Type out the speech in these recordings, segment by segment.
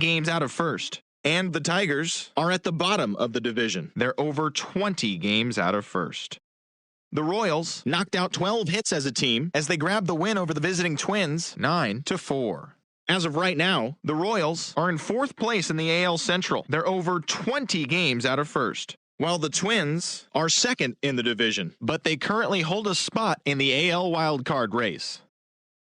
games out of first. And the Tigers are at the bottom of the division. They're over 20 games out of first. The Royals knocked out 12 hits as a team as they grabbed the win over the visiting Twins 9-4. As of right now, the Royals are in 4th place in the AL Central. They're over 20 games out of first, while the Twins are 2nd in the division, but they currently hold a spot in the AL wildcard race.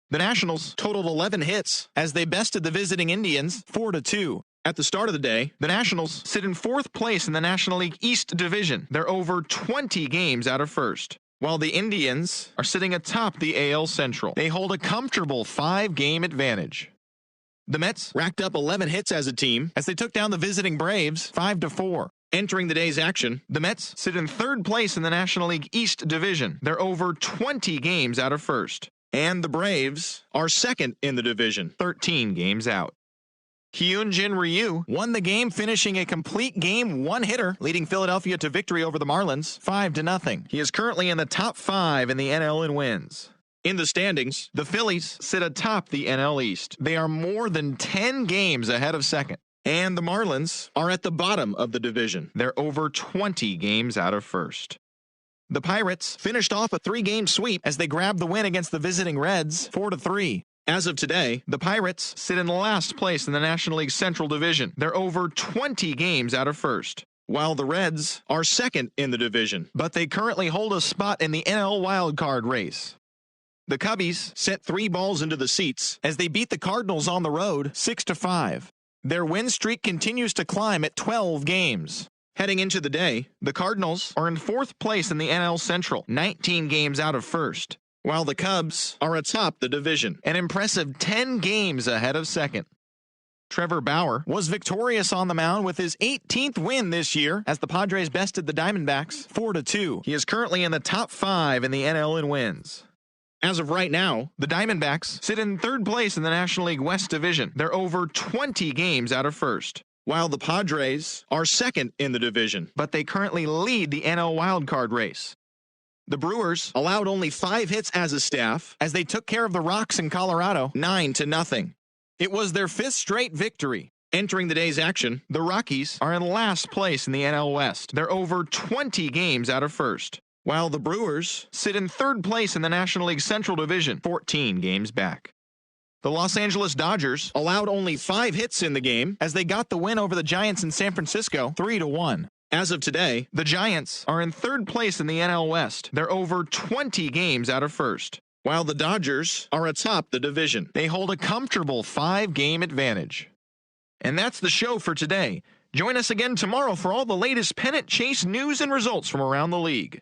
The Nationals totaled 11 hits as they bested the visiting Indians 4-2. At the start of the day, the Nationals sit in 4th place in the National League East Division. They're over 20 games out of first, while the Indians are sitting atop the AL Central. They hold a comfortable 5-game advantage. The Mets racked up 11 hits as a team as they took down the visiting Braves 5-4. Entering the day's action, the Mets sit in 3rd place in the National League East Division. They're over 20 games out of first, and the Braves are 2nd in the division, 13 games out. Hyunjin Ryu won the game, finishing a complete game one-hitter, leading Philadelphia to victory over the Marlins 5-0. He is currently in the top 5 in the NL in wins. In the standings, the Phillies sit atop the NL East. They are more than 10 games ahead of second. And the Marlins are at the bottom of the division. They're over 20 games out of first. The Pirates finished off a 3-game sweep as they grabbed the win against the visiting Reds 4-3. As of today, the Pirates sit in last place in the National League Central Division. They're over 20 games out of first, while the Reds are 2nd in the division, but they currently hold a spot in the NL wildcard race. The Cubbies sent 3 balls into the seats as they beat the Cardinals on the road 6-5. Their win streak continues to climb at 12 games. Heading into the day, the Cardinals are in 4th place in the NL Central, 19 games out of first, while the Cubs are atop the division, an impressive 10 games ahead of second. Trevor Bauer was victorious on the mound with his 18th win this year as the Padres bested the Diamondbacks 4-2. He is currently in the top 5 in the NL in wins. As of right now, the Diamondbacks sit in 3rd place in the National League West Division. They're over 20 games out of first, while the Padres are 2nd in the division, but they currently lead the NL wildcard race. The Brewers allowed only 5 hits as a staff as they took care of the Rocks in Colorado 9-0. It was their 5th straight victory. Entering the day's action, the Rockies are in last place in the NL West. They're over 20 games out of first, while the Brewers sit in 3rd place in the National League Central Division, 14 games back. The Los Angeles Dodgers allowed only 5 hits in the game as they got the win over the Giants in San Francisco 3-1. As of today, the Giants are in 3rd place in the NL West. They're over 20 games out of first, while the Dodgers are atop the division. They hold a comfortable 5-game advantage. And that's the show for today. Join us again tomorrow for all the latest pennant chase news and results from around the league.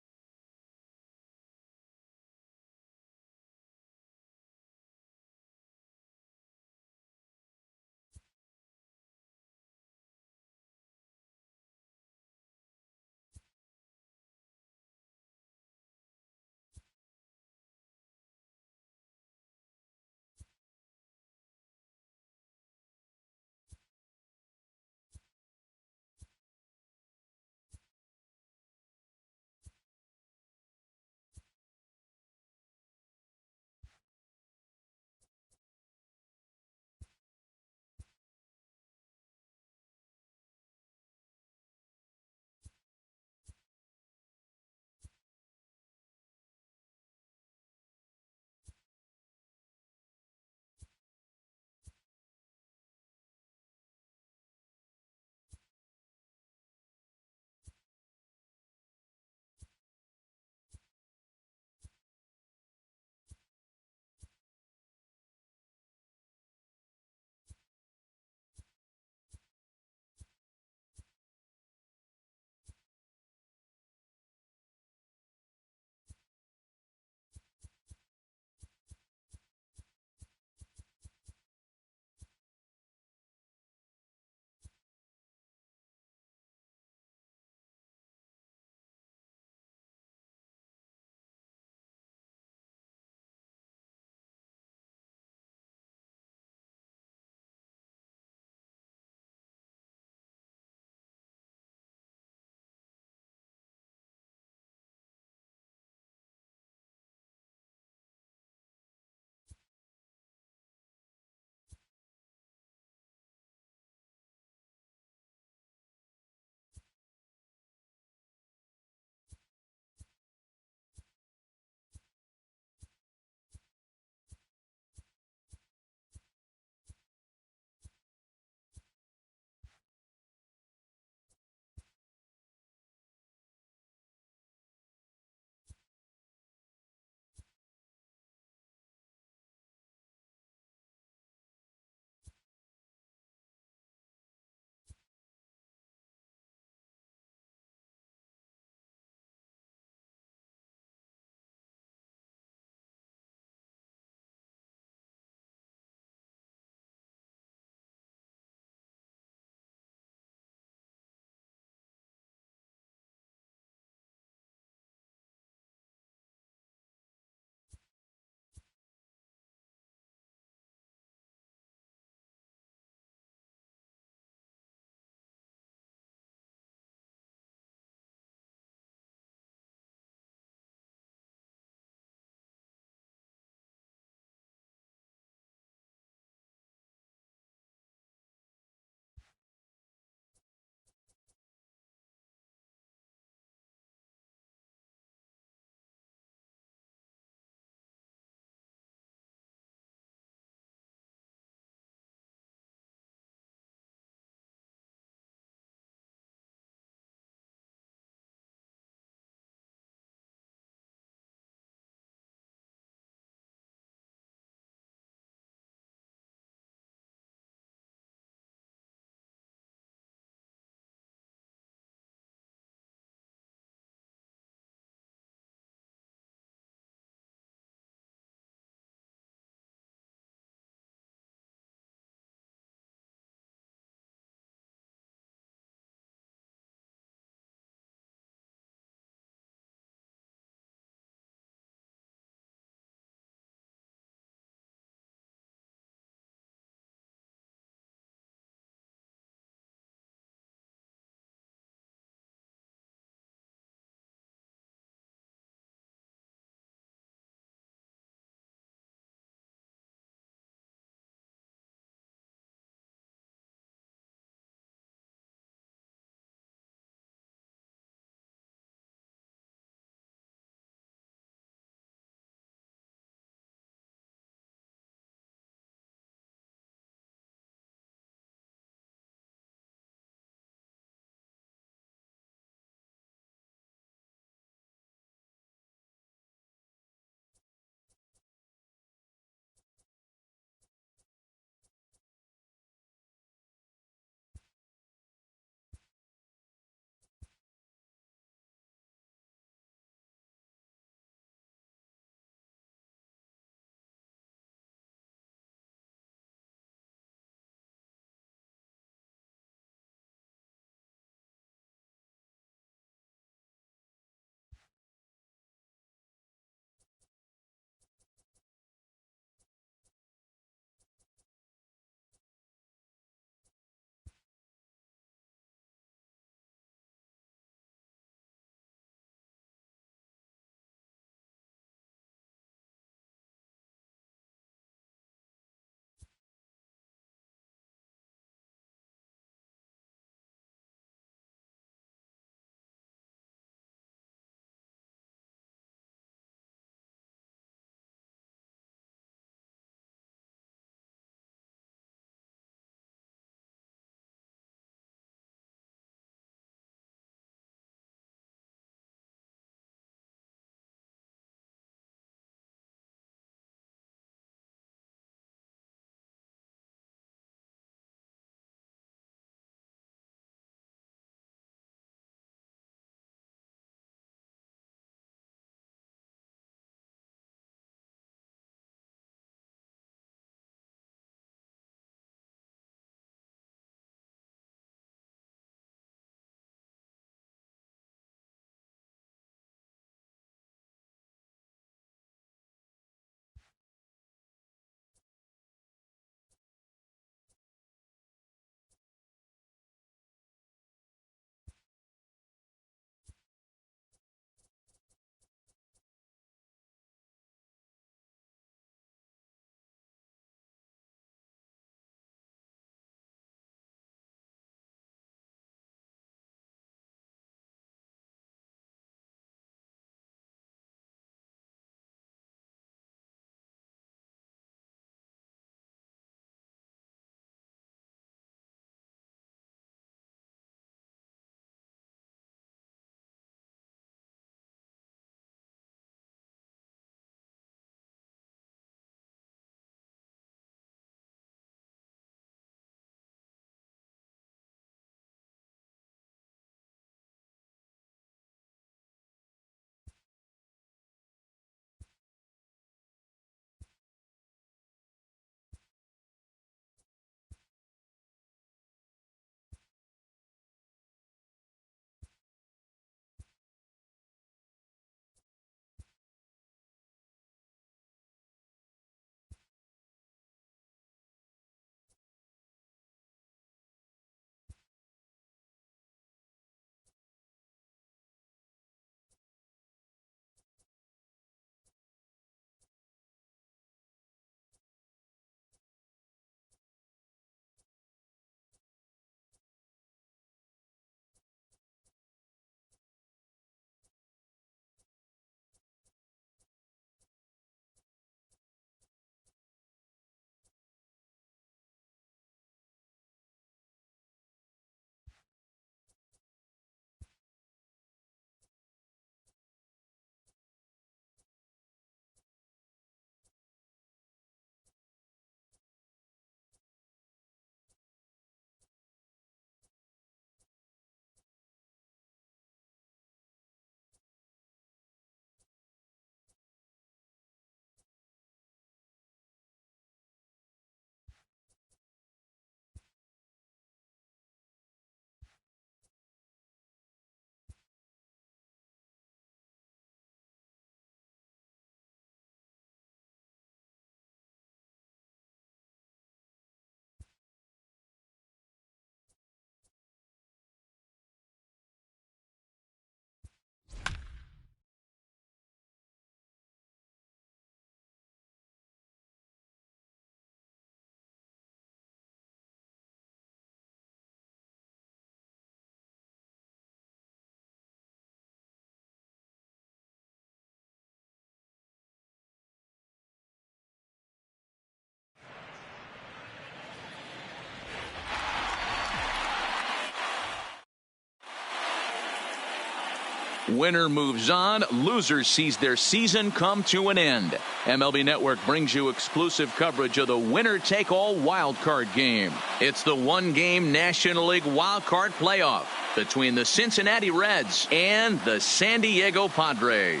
Winner moves on. Loser sees their season come to an end. MLB Network brings you exclusive coverage of the winner-take-all wild card game. It's the one-game National League wild card playoff between the Cincinnati Reds and the San Diego Padres.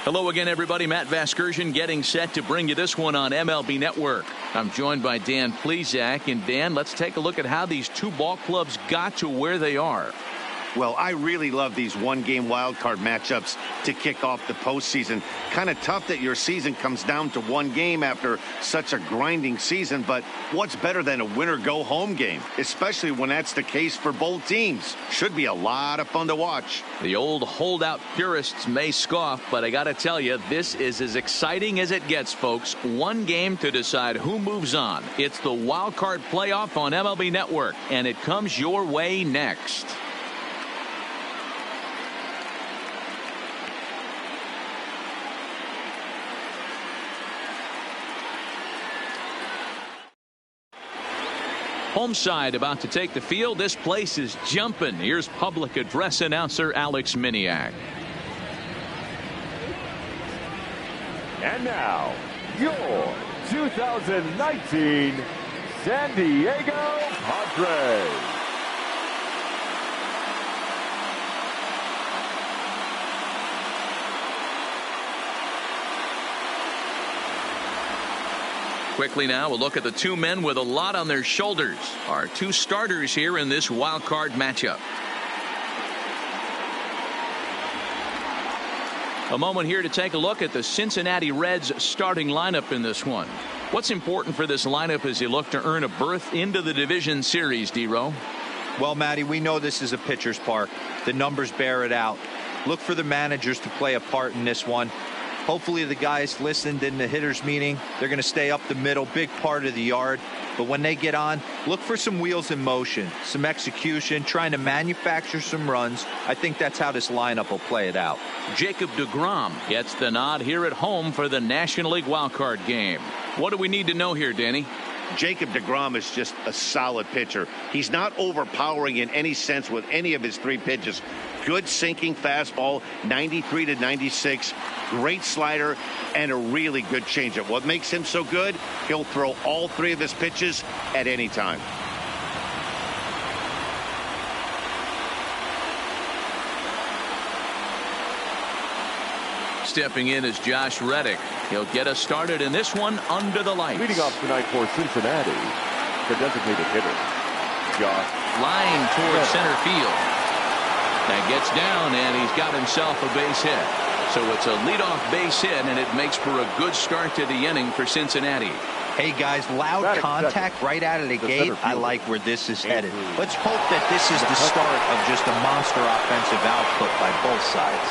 Hello again, everybody. Matt Vasgersian getting set to bring you this one on MLB Network. I'm joined by Dan Plesac. And Dan, let's take a look at how these two ball clubs got to where they are. Well, I really love these one-game wild card matchups to kick off the postseason. Kind of tough that your season comes down to one game after such a grinding season, but what's better than a winner-go-home game, especially when that's the case for both teams? Should be a lot of fun to watch. The old holdout purists may scoff, but I got to tell you, this is as exciting as it gets, folks. One game to decide who moves on. It's the wild card playoff on MLB Network, and it comes your way next. Home side about to take the field. This place is jumping. Here's public address announcer Alex Miniak. And now, your 2019 San Diego Padres. Quickly now, we'll look at the two men with a lot on their shoulders. Our two starters here in this wild card matchup. A moment here to take a look at the Cincinnati Reds starting lineup in this one. What's important for this lineup as you look to earn a berth into the division series, D-Row? Well, Matty, we know this is a pitcher's park. The numbers bear it out. Look for the managers to play a part in this one. Hopefully the guys listened in the hitters meeting. They're going to stay up the middle, big part of the yard. But when they get on, look for some wheels in motion, some execution, trying to manufacture some runs. I think that's how this lineup will play it out. Jacob deGrom gets the nod here at home for the National League wildcard game. What do we need to know here, Danny? Jacob deGrom is just a solid pitcher. He's not overpowering in any sense with any of his three pitches. Good sinking fastball, 93 to 96, great slider, and a really good changeup. What makes him so good? He'll throw all three of his pitches at any time. Stepping in is Josh Reddick. He'll get us started in this one under the lights. Leading off tonight for Cincinnati, the designated hitter, Josh. Line towards center field. That gets down, and he's got himself a base hit. So it's a leadoff base hit, and it makes for a good start to the inning for Cincinnati. Hey, guys, loud contact right out of the gate. I like where this is headed. Let's hope that this is the start of just a monster offensive output by both sides.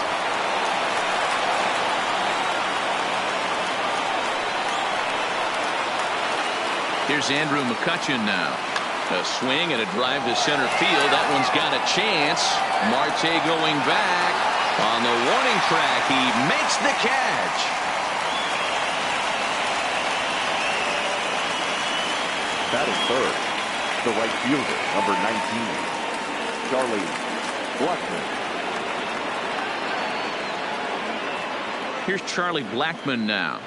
Here's Andrew McCutchen now. A swing and a drive to center field. That one's got a chance. Marte going back on the warning track. He makes the catch. That is third. The right fielder, number 19, Charlie Blackmon. Here's Charlie Blackmon now,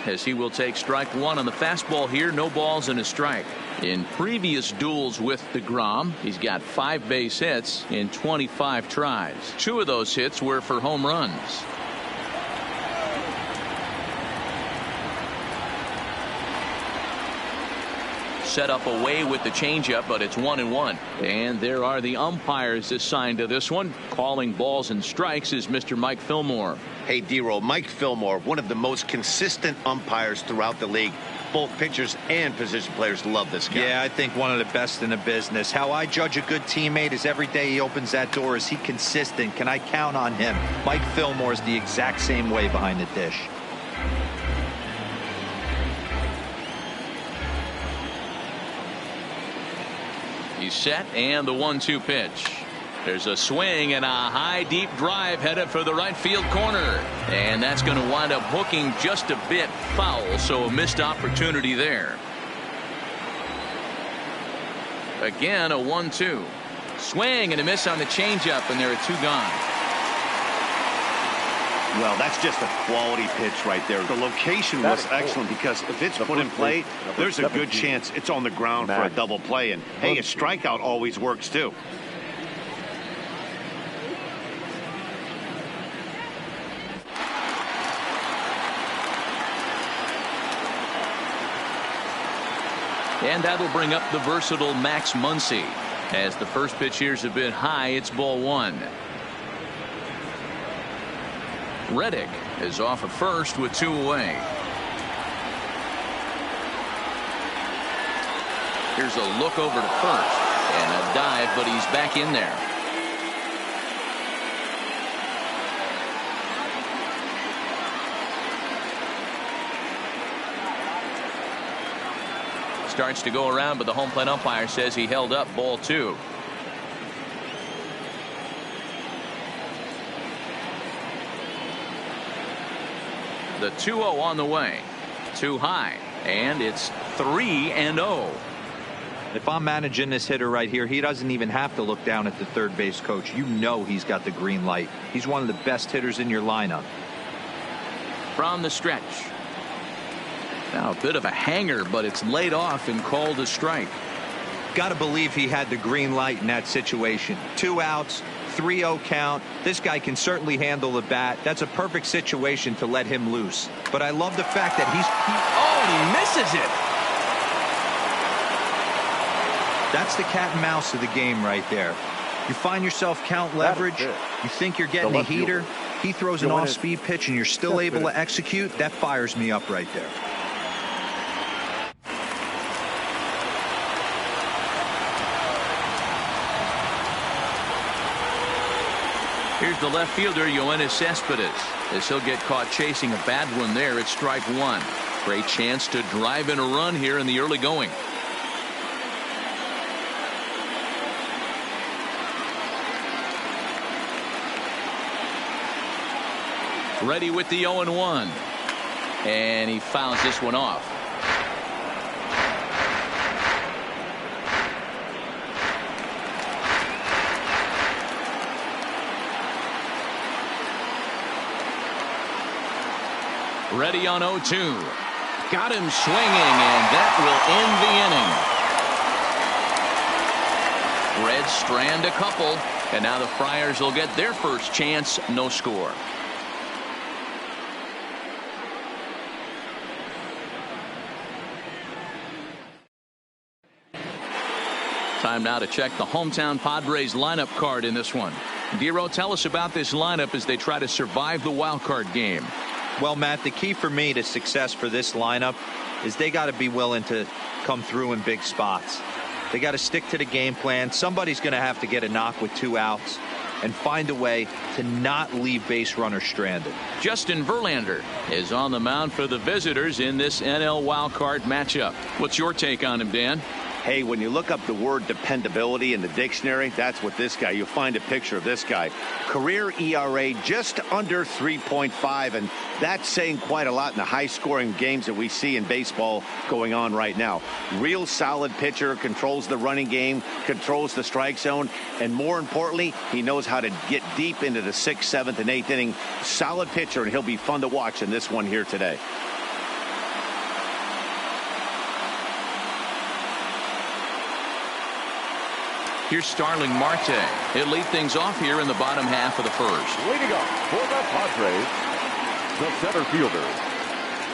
as he will take strike one on the fastball here. No balls and a strike. In previous duels with deGrom, he's got 5 base hits in 25 tries. 2 of those hits were for home runs. Set up away with the changeup, but it's 1-1. And there are the umpires assigned to this one. Calling balls and strikes is Mr. Mike Fillmore. Hey, D-Roll, Mike Fillmore, one of the most consistent umpires throughout the league. Both pitchers and position players love this guy. Yeah, I think one of the best in the business. How I judge a good teammate is every day he opens that door. Is he consistent? Can I count on him? Mike Fillmore is the exact same way behind the dish. He's set, and the 1-2 pitch. There's a swing and a high deep drive headed for the right field corner, and that's going to wind up hooking just a bit foul, so a missed opportunity there. Again, a 1-2. Swing and a miss on the changeup, and there are 2 gone. Well, that's just a quality pitch right there. The location was excellent because if it's put in play, there's a good chance it's on the ground for a double play. And, hey, a strikeout always works, too. And that'll bring up the versatile Max Muncy. As the first pitch here's a bit high, it's ball 1. Reddick is off at first with 2 away. Here's a look over to first and a dive, but he's back in there. Starts to go around, but the home plate umpire says he held up, ball 2. The 2-0 on the way. Too high, and it's 3-0. If I'm managing this hitter right here, he doesn't even have to look down at the third base coach. You know he's got the green light. He's one of the best hitters in your lineup. From the stretch. Now a bit of a hanger, but it's laid off and called a strike. Got to believe he had the green light in that situation. 2 outs, 3-0 count. This guy can certainly handle the bat. That's a perfect situation to let him loose. But I love the fact that he misses it. That's the cat and mouse of the game right there. You find yourself count leverage. You think you're getting a heater. He throws an off-speed pitch and you're still able to execute. That fires me up right there. Here's the left fielder, Yoenis Cespedes. As he'll get caught chasing a bad one there, it's strike 1. Great chance to drive in a run here in the early going. Ready with the 0-1. And he fouls this one off. Ready on 0-2. Got him swinging, and that will end the inning. Reds strand a couple, and now the Friars will get their first chance. No score. Time now to check the hometown Padres lineup card in this one. Dero, tell us about this lineup as they try to survive the wild card game. Well, Matt, the key for me to success for this lineup is they got to be willing to come through in big spots. They got to stick to the game plan. Somebody's going to have to get a knock with 2 outs and find a way to not leave base runners stranded. Justin Verlander is on the mound for the visitors in this NL wildcard matchup. What's your take on him, Dan? Hey, when you look up the word dependability in the dictionary, that's what this guy, you'll find a picture of this guy. Career ERA just under 3.5, and that's saying quite a lot in the high-scoring games that we see in baseball going on right now. Real solid pitcher, controls the running game, controls the strike zone, and more importantly, he knows how to get deep into the 6th, 7th, and 8th inning. Solid pitcher, and he'll be fun to watch in this one here today. Here's Starling Marte. He'll lead things off here in the bottom half of the first. Leading up for the Padres, the center fielder.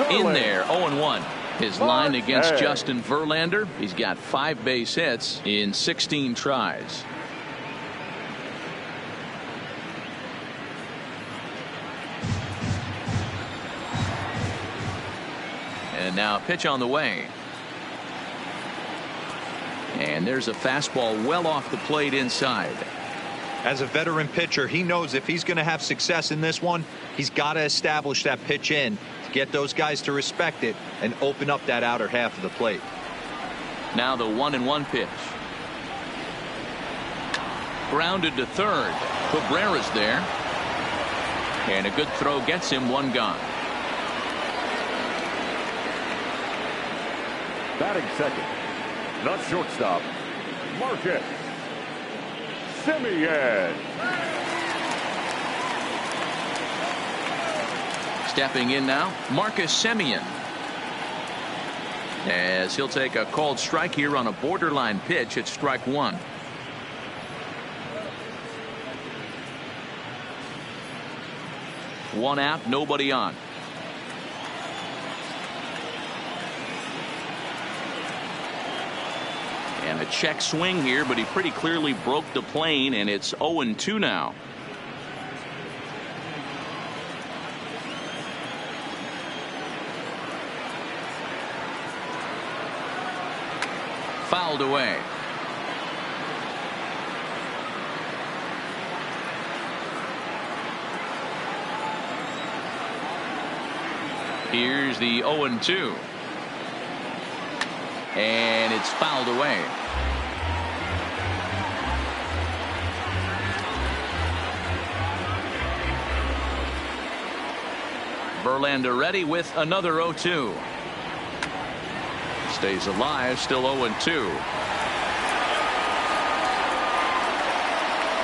In there, 0-1. His line against Justin Verlander. He's got 5 base hits in 16 tries. And now a pitch on the way. And there's a fastball well off the plate inside. As a veteran pitcher, he knows if he's going to have success in this one, he's got to establish that pitch in to get those guys to respect it and open up that outer half of the plate. Now the 1-1 pitch. Grounded to third. Cabrera's there. And a good throw gets him 1 gone. Batting second, the shortstop, Marquez. Semien. Stepping in now, Marcus Semien, as he'll take a called strike here on a borderline pitch at strike one. One out, nobody on. And a check swing here, but he pretty clearly broke the plane, and it's 0-2 now. Fouled away. Here's the 0-2. And it's fouled away. Verlander ready with another 0-2. Stays alive, still 0-2.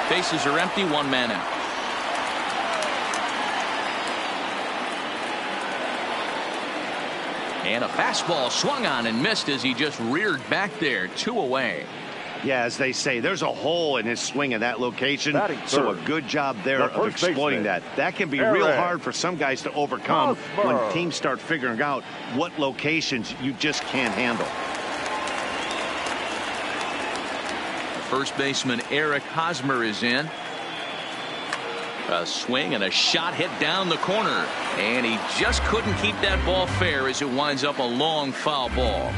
Bases are empty, one man out. And a fastball swung on and missed as he just reared back there. 2 away. Yeah, as they say, there's a hole in his swing in that location. So a good job there of exploiting that. That can be real hard for some guys to overcome when teams start figuring out what locations you just can't handle. First baseman Eric Hosmer is in. A swing and a shot hit down the corner, and he just couldn't keep that ball fair as it winds up a long foul ball.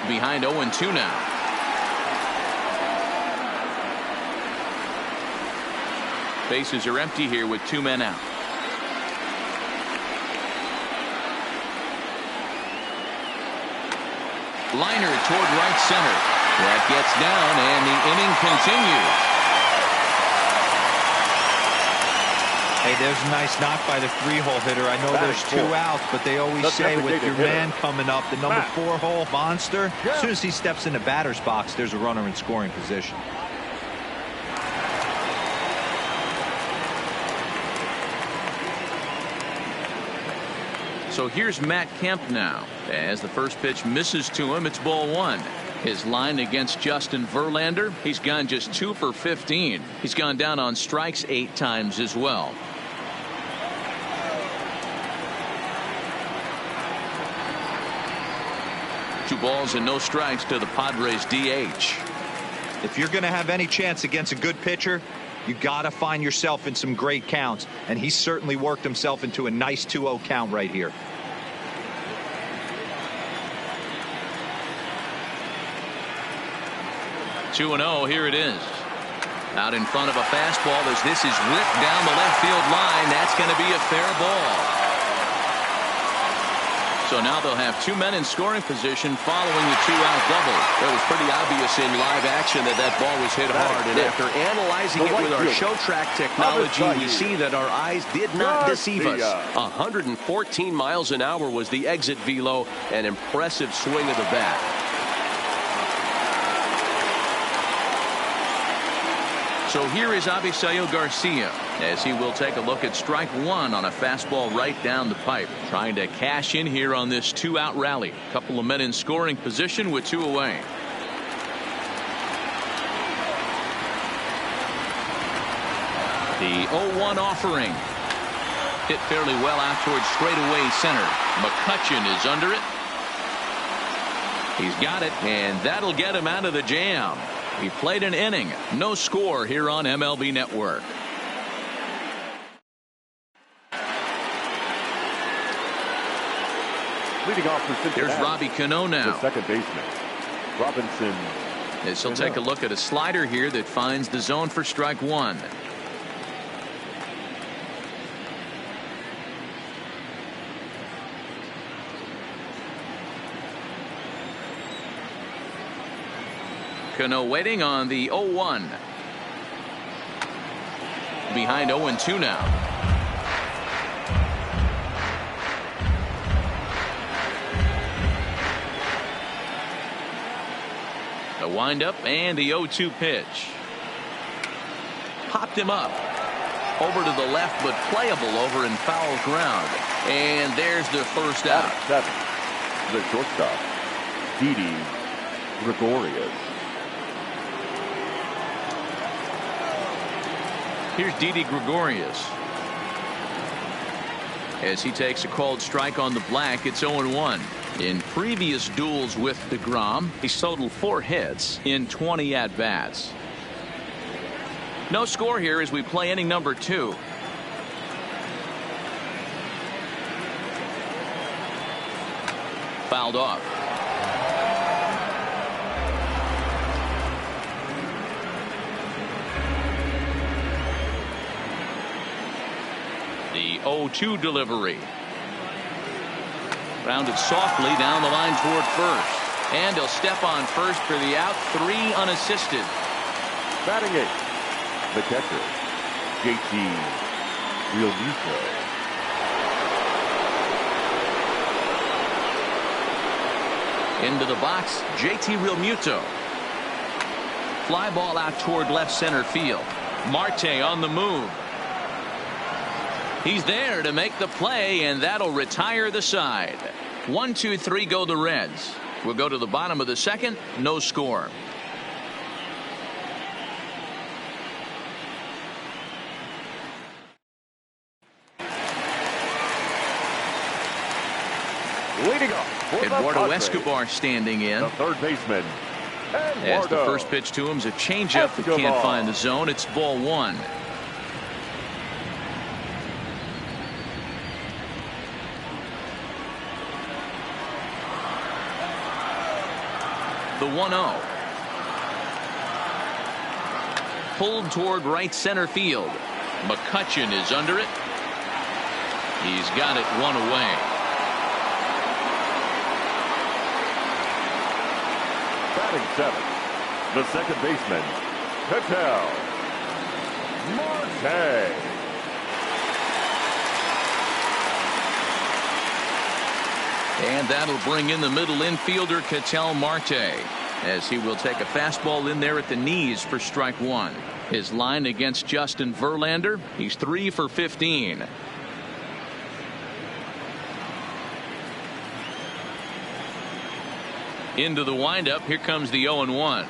Behind 0-2 now. Bases are empty here with 2 men out. Liner toward right center. That gets down, and the inning continues. Hey, there's a nice knock by the 3-hole hitter. I know there's 2 outs, but they always say with your man coming up, the number 4-hole monster, as soon as he steps in the batter's box, there's a runner in scoring position. So here's Matt Kemp now. As the first pitch misses to him, it's ball 1. His line against Justin Verlander, he's gone just 2 for 15. He's gone down on strikes 8 times as well. Two balls and no strikes to the Padres DH. If you're going to have any chance against a good pitcher, you got to find yourself in some great counts, and he certainly worked himself into a nice 2-0 count right here. Two and 0, here it is. Out in front of a fastball as this is ripped down the left field line. That's going to be a fair ball. So now they'll have 2 men in scoring position following the 2-out double. It was pretty obvious in live action that that ball was hit hard. And after analyzing it with our show track technology, we see that our eyes did not deceive us. 114 miles an hour was the exit velo. An impressive swing of the bat. So here is Avisail Garcia as he will take a look at strike 1 on a fastball right down the pipe, trying to cash in here on this 2-out rally. Couple of men in scoring position with 2 away. The 0-1 offering hit fairly well out towards straightaway center. McCutchen is under it. He's got it, and that'll get him out of the jam. He played an inning. No score here on MLB Network. Leading off for Cincinnati. Here's Robbie Cano now. The second baseman, Robinson. As he'll take a look at a slider here that finds the zone for strike 1. Cano waiting on the 0-1. Behind 0-2 now. The windup and the 0-2 pitch. Popped him up. Over to the left, but playable over in foul ground. And there's the first out. 7. The shortstop, Didi Gregorius. Here's Didi Gregorius. As he takes a called strike on the black, it's 0-1. In previous duels with DeGrom, he's totaled 4 hits in 20 at-bats. No score here as we play inning number 2. Fouled off. The 0-2 delivery. Rounded softly down the line toward first. And he'll step on first for the out. 3 unassisted. Batting 8. The catcher, JT Realmuto. Into the box, JT Realmuto. Fly ball out toward left center field. Marte on the move. He's there to make the play, and that'll retire the side. 1, 2, 3 go the Reds. We'll go to the bottom of the second. No score. Leading up for Eduardo the Escobar standing in. The third baseman, As the first pitch to him is a changeup that can't find the zone. It's ball 1. The 1-0. Pulled toward right center field. McCutchen is under it. He's got it 1 away. Batting 7. The second baseman, Ketel Marte. And that'll bring in the middle infielder Ketel Marte, as he will take a fastball in there at the knees for strike 1. His line against Justin Verlander, he's 3 for 15. Into the windup. Here comes the 0-1.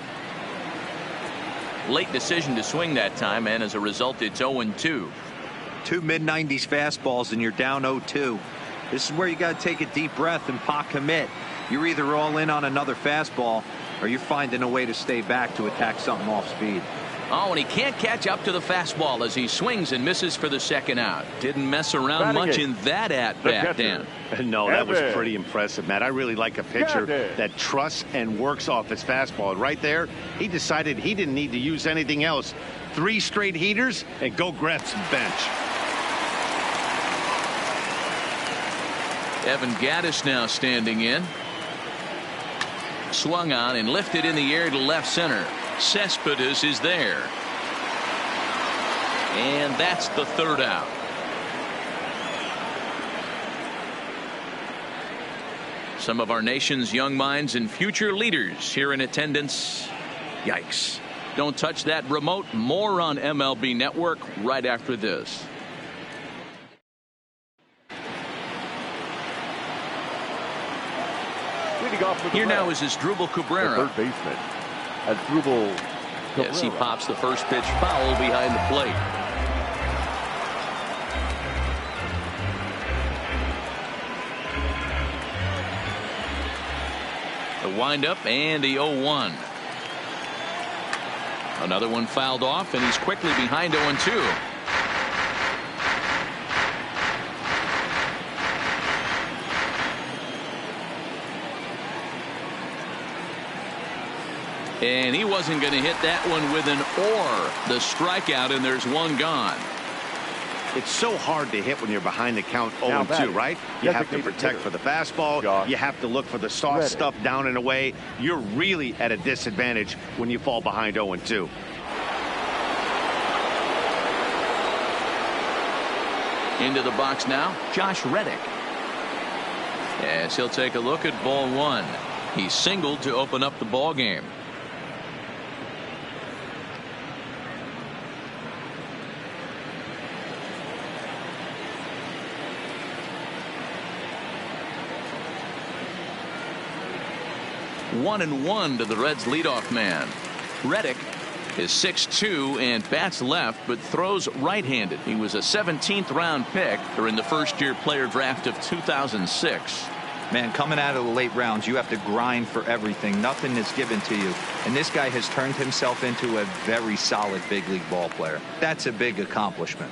Late decision to swing that time, and as a result, it's 0-2. 2 mid-90s fastballs and you're down 0-2. This is where you got to take a deep breath and pot commit. You're either all in on another fastball or you're finding a way to stay back to attack something off speed. Oh, and he can't catch up to the fastball as he swings and misses for the second out. Didn't mess around much in that at-bat, Dan. No, that was pretty impressive, Matt. I really like a pitcher that trusts and works off his fastball. And right there, he decided he didn't need to use anything else. 3 straight heaters and go grab some bench. Evan Gattis now standing in. Swung on and lifted in the air to left center. Cespedes is there. And that's the third out. Some of our nation's young minds and future leaders here in attendance. Yikes. Don't touch that remote. More on MLB Network right after this. Here now is Asdrubal Cabrera. The third baseman, Asdrubal Cabrera. As he pops the first pitch foul behind the plate. The windup and the 0-1. Another one fouled off, and he's quickly behind 0-2. And he wasn't going to hit that one with an or. The strikeout, and there's one gone. It's so hard to hit when you're behind the count 0-2, right? You have to protect for the fastball. You have to look for the soft stuff down and away. You're really at a disadvantage when you fall behind 0-2. Into the box now, Josh Reddick. As he'll take a look at ball 1. He singled to open up the ball game. 1-1 to the Reds leadoff man. Reddick is 6'2" and bats left, but throws right-handed. He was a 17th round pick during the first-year player draft of 2006. Man, coming out of the late rounds, you have to grind for everything. Nothing is given to you. And this guy has turned himself into a very solid big league ball player. That's a big accomplishment.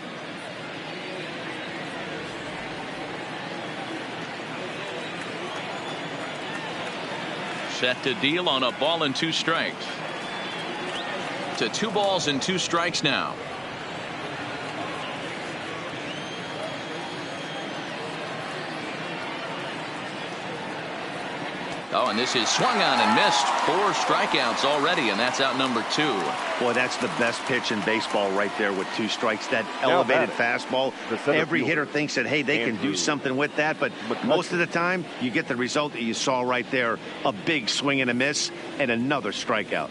Set to deal on a ball and 2 strikes. To 2 balls and 2 strikes now. Oh, and this is swung on and missed. 4 strikeouts already, and that's out number 2. Boy, that's the best pitch in baseball right there with 2 strikes. That elevated fastball. Every hitter thinks that, hey, they can do something with that, but most of the time you get the result that you saw right there. A big swing and a miss and another strikeout.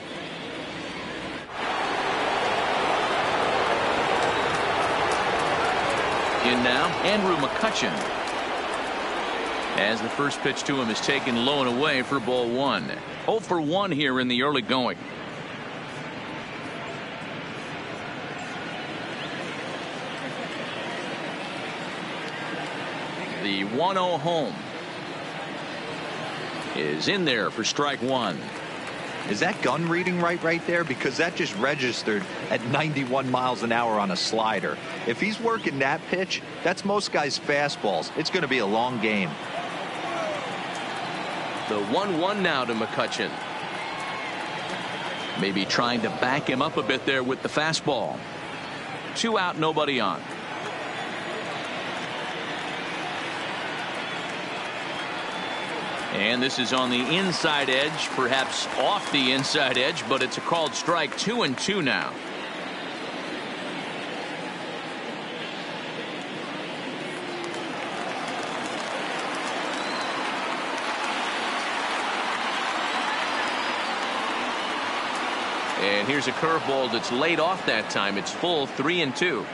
In now, Andrew McCutchen. As the first pitch to him is taken low and away for ball 1. 0 for 1 here in the early going. The 1-0 home is in there for strike 1. Is that gun reading right there? Because that just registered at 91 miles an hour on a slider. If he's working that pitch, that's most guys' fastballs. It's going to be a long game. The 1-1 now to McCutchen. Maybe trying to back him up a bit there with the fastball. 2 out, nobody on. And this is on the inside edge, perhaps off the inside edge, but it's a called strike. 2-2 now. And here's a curveball that's laid off that time. It's full 3-2.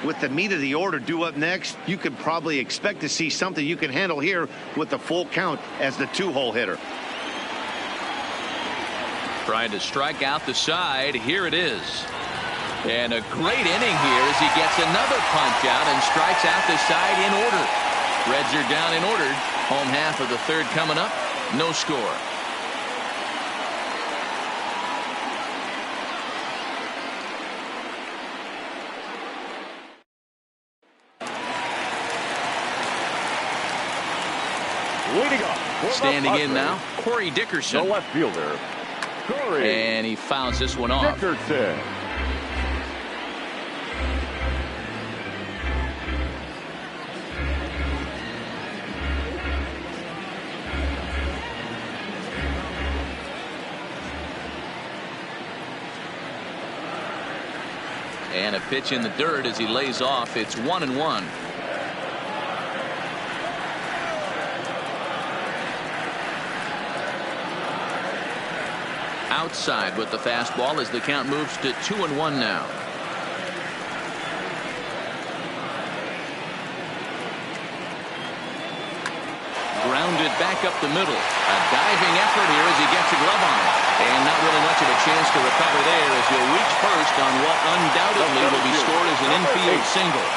With the meat of the order due up next, you could probably expect to see something you can handle here with the full count as the 2-hole hitter. Trying to strike out the side. Here it is. And a great inning here as he gets another punch out and strikes out the side in order. Reds are down and ordered. Home half of the 3rd coming up. No score. Leading up. Standing in now, Corey Dickerson. The left fielder, Corey. And he fouls this one off. Dickerson. And a pitch in the dirt as he lays off. It's 1-1. Outside with the fastball as the count moves to 2-1 now. Grounded back up the middle. A diving effort here as he gets a glove on it. And not really much of a chance to recover there as he'll reach first on what undoubtedly will be scored as an infield single.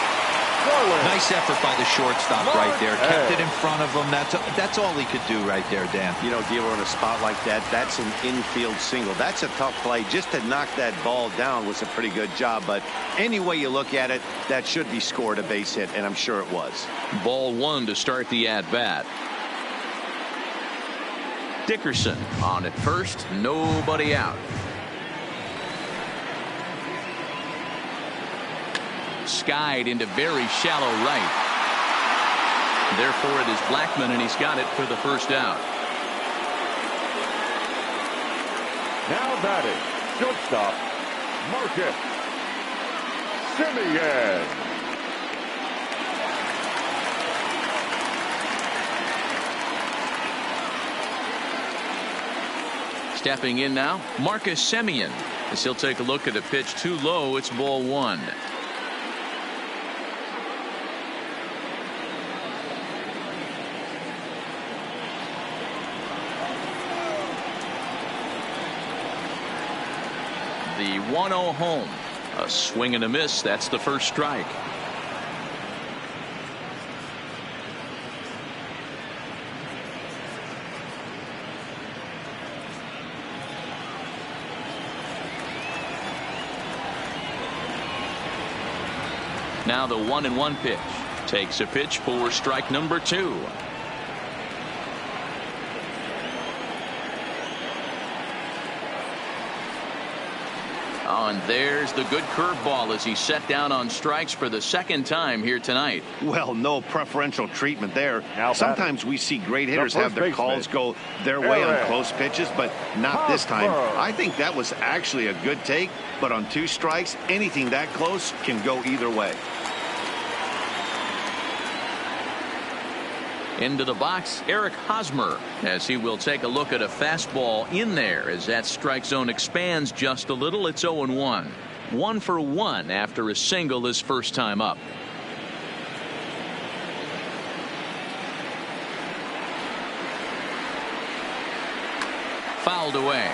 Nice effort by the shortstop right there. Kept it in front of him. That's all he could do right there, Dan. You know, dealer in a spot like that, that's an infield single. That's a tough play. Just to knock that ball down was a pretty good job. But any way you look at it, that should be scored a base hit, and I'm sure it was. Ball 1 to start the at-bat. Dickerson on at first. Nobody out. Skied into very shallow right. Therefore, it is Blackman, and he's got it for the first out. Now batting, shortstop, Marcus Semien. Stepping in now, Marcus Semien. As he'll take a look at a pitch too low, it's ball 1. the 1-0 home. A swing and a miss. That's the first strike. Now the 1-1 pitch. Takes a pitch for strike number 2. Oh, and there's the good curveball as he set down on strikes for the second time here tonight. Well, no preferential treatment there. Now Sometimes we see great hitters have their calls go their way on close pitches, but not this time. I think that was actually a good take, but on 2 strikes, anything that close can go either way. Into the box, Eric Hosmer, as he will take a look at a fastball in there as that strike zone expands just a little. It's 0-1. 1 for 1 after a single his first time up. Fouled away.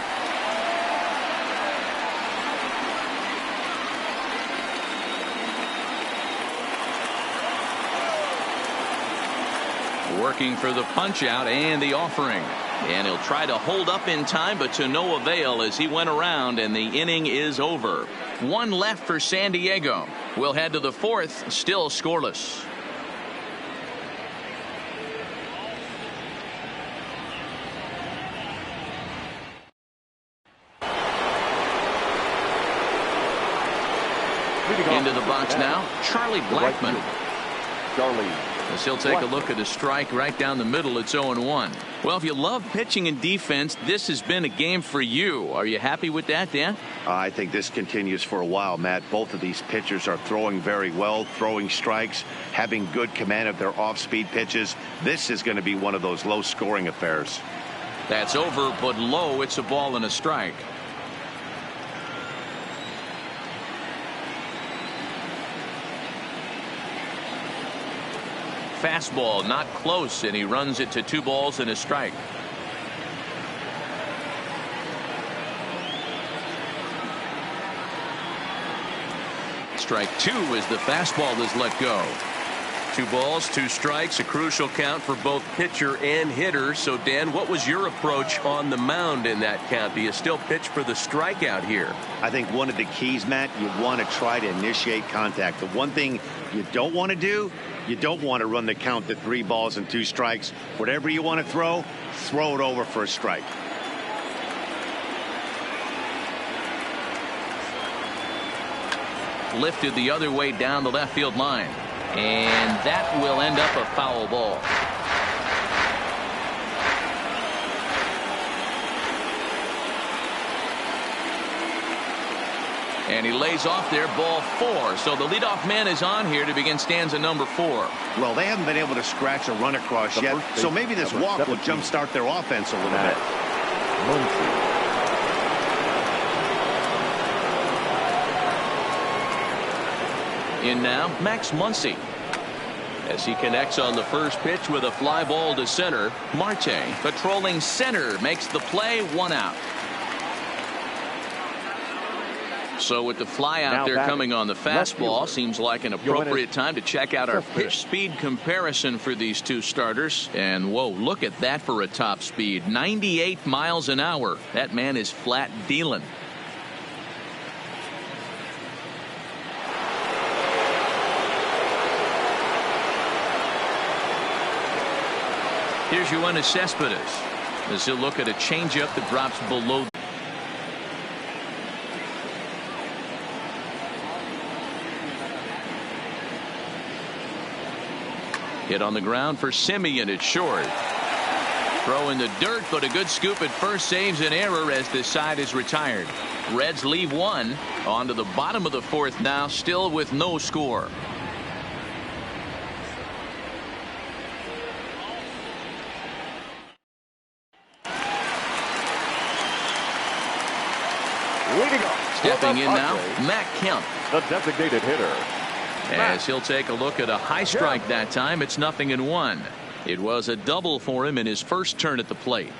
Working for the punch out and the offering, and he'll try to hold up in time, but to no avail as he went around and the inning is over. 1 left for San Diego. We'll head to the 4th, still scoreless. Into the box now, Charlie Blackmon. Charlie. As he'll take a look at a strike right down the middle. It's 0-1. Well, if you love pitching and defense, this has been a game for you. Are you happy with that, Dan? I think this continues for a while, Matt. Both of these pitchers are throwing very well, throwing strikes, having good command of their off-speed pitches. This is going to be one of those low-scoring affairs. That's over, but low. It's a ball and a strike. Fastball not close, and he runs it to 2 balls and a strike. Strike 2 as the fastball is let go. 2 balls, 2 strikes, a crucial count for both pitcher and hitter. So, Dan, what was your approach on the mound in that count? Do you still pitch for the strikeout here? I think one of the keys, Matt, you want to try to initiate contact. The one thing you don't want to do, you don't want to run the count to 3 balls and 2 strikes. Whatever you want to throw it over for a strike. Lifted the other way down the left field line. And that will end up a foul ball. And he lays off there, ball 4. So the leadoff man is on here to begin stanza number 4. Well, they haven't been able to scratch a run across yet, so maybe this walk will jumpstart their offense a little bit. In now, Max Muncy. As he connects on the first pitch with a fly ball to center. Marte patrolling center makes the play, 1 out. So with the fly out there coming on the fastball, seems like an appropriate time to check out our pitch speed comparison for these 2 starters. And whoa, look at that for a top speed, 98 miles an hour. That man is flat dealing. Here's Yoenis Cespedes as he'll look at a changeup that drops below. Hit on the ground for Simeon at short. Throw in the dirt, but a good scoop at first saves an error as this side is retired. Reds leave 1. On to the bottom of the 4th now, still with no score. Stepping in now, Matt Kemp, the designated hitter. As he'll take a look at a high strike that time. It's 0-1. It was a double for him in his first turn at the plate.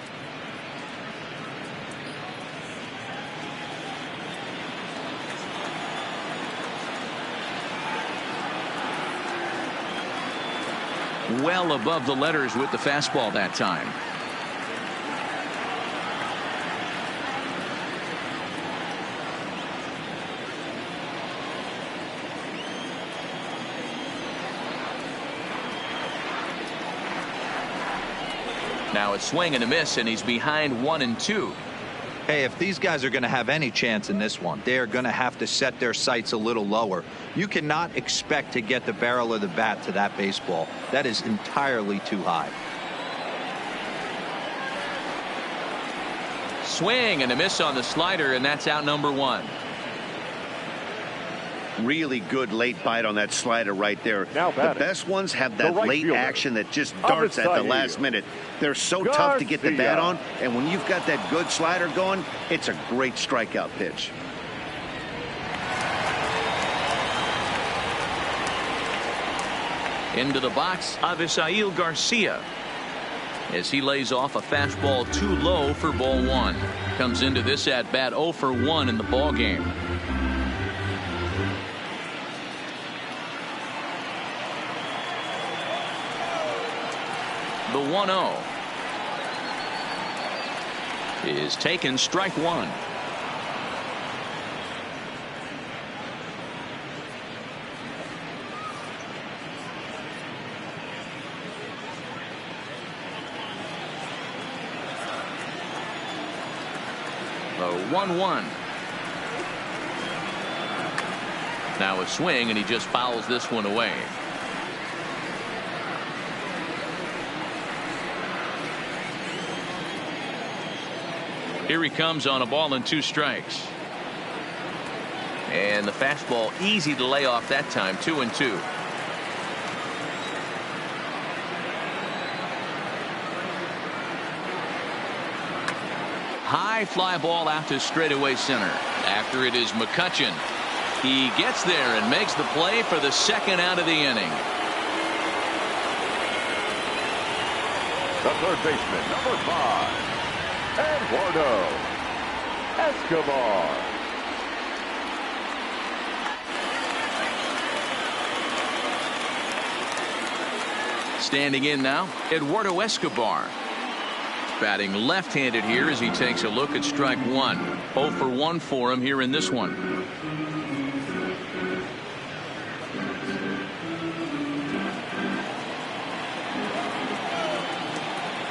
well above the letters with the fastball that time. Now it's swing and a miss, and he's behind 1-2. Hey, if these guys are going to have any chance in this one, they are going to have to set their sights a little lower. You cannot expect to get the barrel of the bat to that baseball. That is entirely too high. Swing and a miss on the slider, and that's out number 1. Really good late bite on that slider right there. Now the best ones have that right late fielder, action that just darts at the last minute. They're so tough to get the bat on, and when you've got that good slider going, it's a great strikeout pitch. Into the box, Avisail Garcia, as he lays off a fastball too low for ball 1. Comes into this at bat 0 for 1 in the ball game. The 1-0 is taken, strike 1. The 1-1. Now a swing, and he just fouls this one away. Here he comes on a ball and 2 strikes. And the fastball easy to lay off that time, 2-2. High fly ball out to straightaway center. After it is McCutchen. He gets there and makes the play for the second out of the inning. The third baseman, number 5. Eduardo Escobar. Standing in now, Eduardo Escobar. Batting left-handed here as he takes a look at strike 1. 0 for 1 for him here in this one.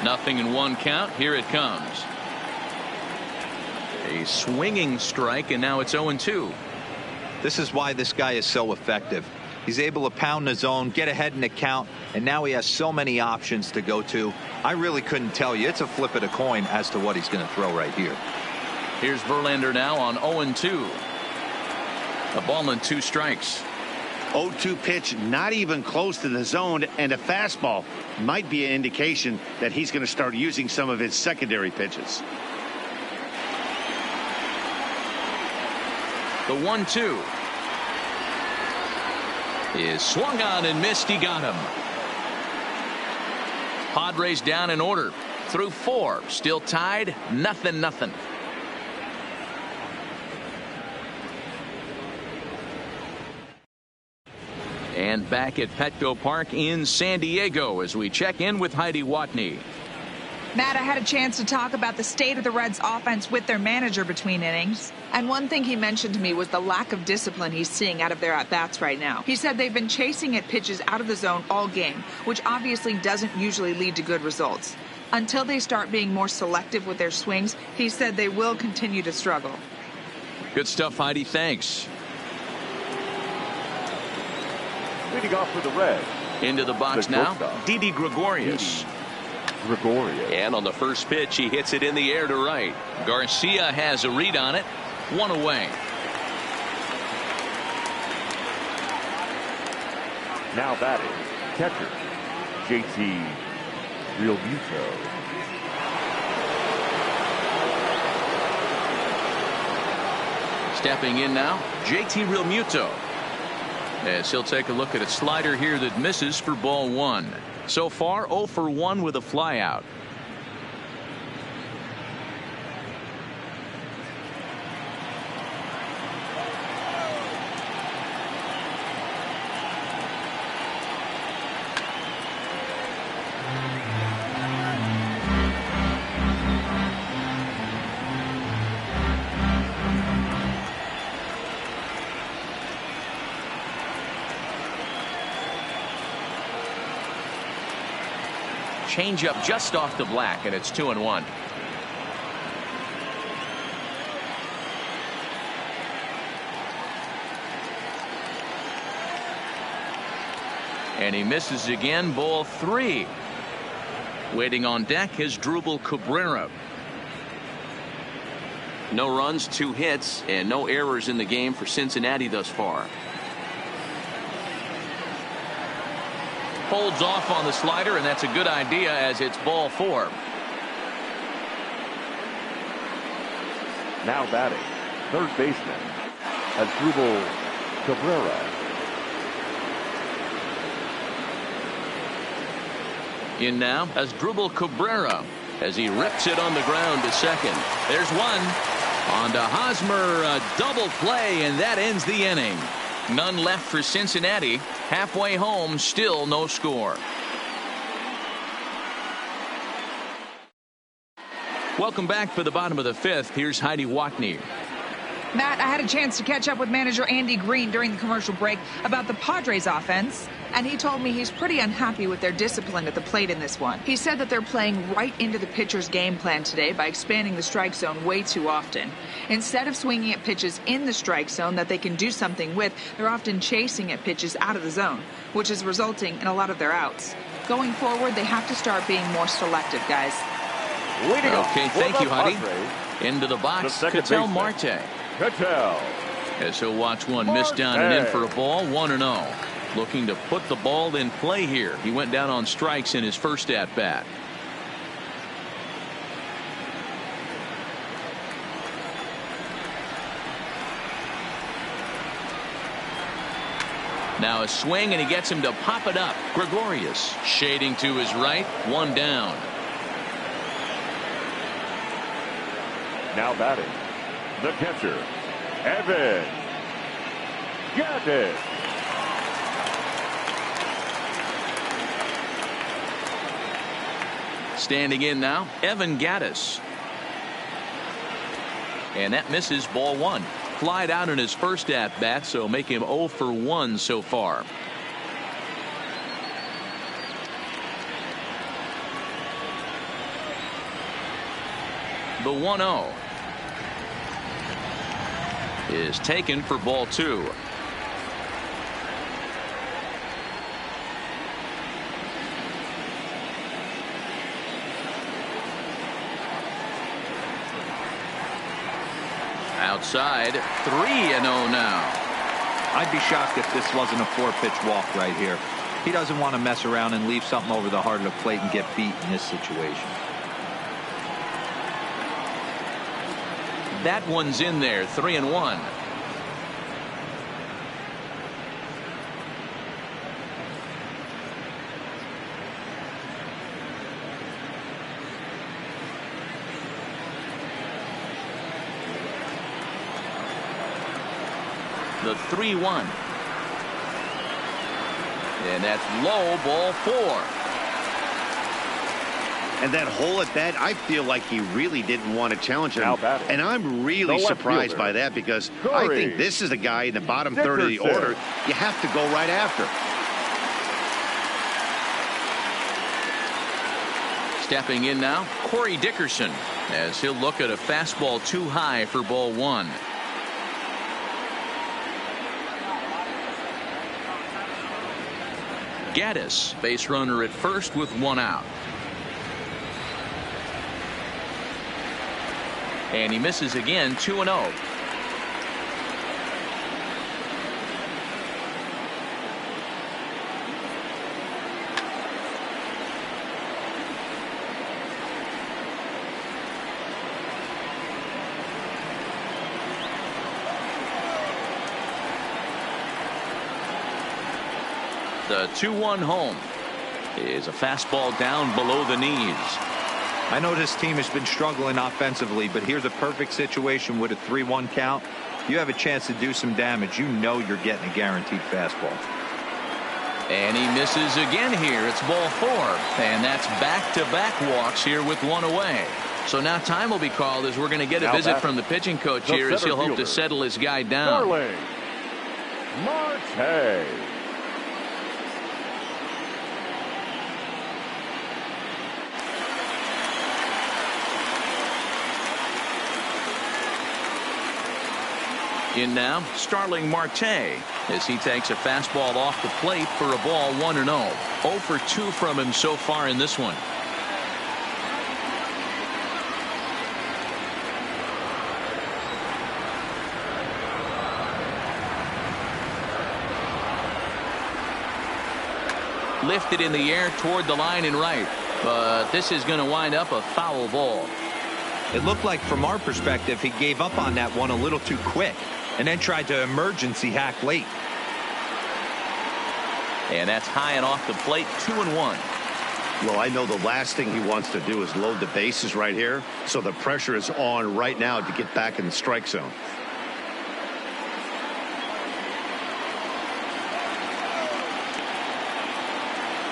Nothing in 1 count. Here it comes. A swinging strike, and now it's 0-2. This is why this guy is so effective. He's able to pound the zone, get ahead in the count, and now he has so many options to go to. I really couldn't tell you. It's a flip of the coin as to what he's going to throw right here. Here's Verlander now on 0-2. A ball and 2 strikes. 0-2 pitch, not even close to the zone, and a fastball might be an indication that he's going to start using some of his secondary pitches. The 1-2 is swung on and missed. He got him. Padres down in order through 4. Still tied, 0-0. And back at Petco Park in San Diego as we check in with Heidi Watney. Matt, I had a chance to talk about the state of the Reds offense with their manager between innings. And one thing he mentioned to me was the lack of discipline he's seeing out of their at-bats right now. He said they've been chasing at pitches out of the zone all game, which obviously doesn't usually lead to good results. Until they start being more selective with their swings, he said they will continue to struggle. Good stuff, Heidi. Thanks. Leading off for the Reds. Into the box now, Didi Gregorius. And on the first pitch, he hits it in the air to right. Garcia has a read on it. 1 away. Now batting, catcher, JT Realmuto. Stepping in now, JT Realmuto. As he'll take a look at a slider here that misses for ball 1. So far, 0 for 1 with a flyout. changeup just off the black, and it's 2-1. And he misses again, ball 3. Waiting on deck is Drupal Cabrera. No runs, 2 hits, and no errors in the game for Cincinnati thus far. Holds off on the slider, and that's a good idea as it's ball 4. Now batting, third baseman, Drupal Cabrera. In now as Drupal Cabrera as he rips it on the ground to second. There's one. On to Hosmer, a double play, and that ends the inning. None left for Cincinnati. Halfway home, still no score. Welcome back for the bottom of the 5th. Here's Heidi Watney. Matt, I had a chance to catch up with manager Andy Green during the commercial break about the Padres offense, and he told me he's pretty unhappy with their discipline at the plate in this one. He said that they're playing right into the pitcher's game plan today by expanding the strike zone way too often. Instead of swinging at pitches in the strike zone that they can do something with, they're often chasing at pitches out of the zone, which is resulting in a lot of their outs. Going forward, they have to start being more selective, guys. Okay, thank you, Heidi. Into the box, Ketel Marte. As he'll watch one miss down and in for a ball, 1-0. Looking to put the ball in play here. He went down on strikes in his first at bat. Now a swing, and he gets him to pop it up. Gregorius shading to his right, 1 down. Now batting, the catcher, Evan Gaddis. Standing in now, Evan Gaddis. And that misses, ball 1. Flied out in his first at bat, so make him 0 for 1 so far. The 1-0 is taken for ball 2. Outside, 3-0 now. I'd be shocked if this wasn't a 4-pitch walk right here. He doesn't want to mess around and leave something over the heart of the plate and get beat in this situation. That one's in there, 3-1. The 3-1. And that's low, ball 4. And that hole at bat, I feel like he really didn't want to challenge him. And I'm really surprised by that, because I think this is a guy in the bottom third of the order you have to go right after. Stepping in now, Corey Dickerson, as he'll look at a fastball too high for ball 1. Gaddis, base runner at first with 1 out. And he misses again, 2-0. The 2-1 home is a fastball down below the knees. I know this team has been struggling offensively, but here's a perfect situation with a 3-1 count. You have a chance to do some damage. You know you're getting a guaranteed fastball. And he misses again here. It's ball 4. And that's back-to-back walks here with 1 away. So now time will be called as we're going to get a visit from the pitching coach here as he'll hope to settle his guy down. In now, Starling Marte, as he takes a fastball off the plate for a ball 1-0. 0 for 2 from him so far in this one. Lifted in the air toward the line and right, but this is going to wind up a foul ball. It looked like from our perspective he gave up on that one a little too quick and then tried to emergency hack late. And that's high and off the plate. 2-1. Well, I know the last thing he wants to do is load the bases right here, so the pressure is on right now to get back in the strike zone.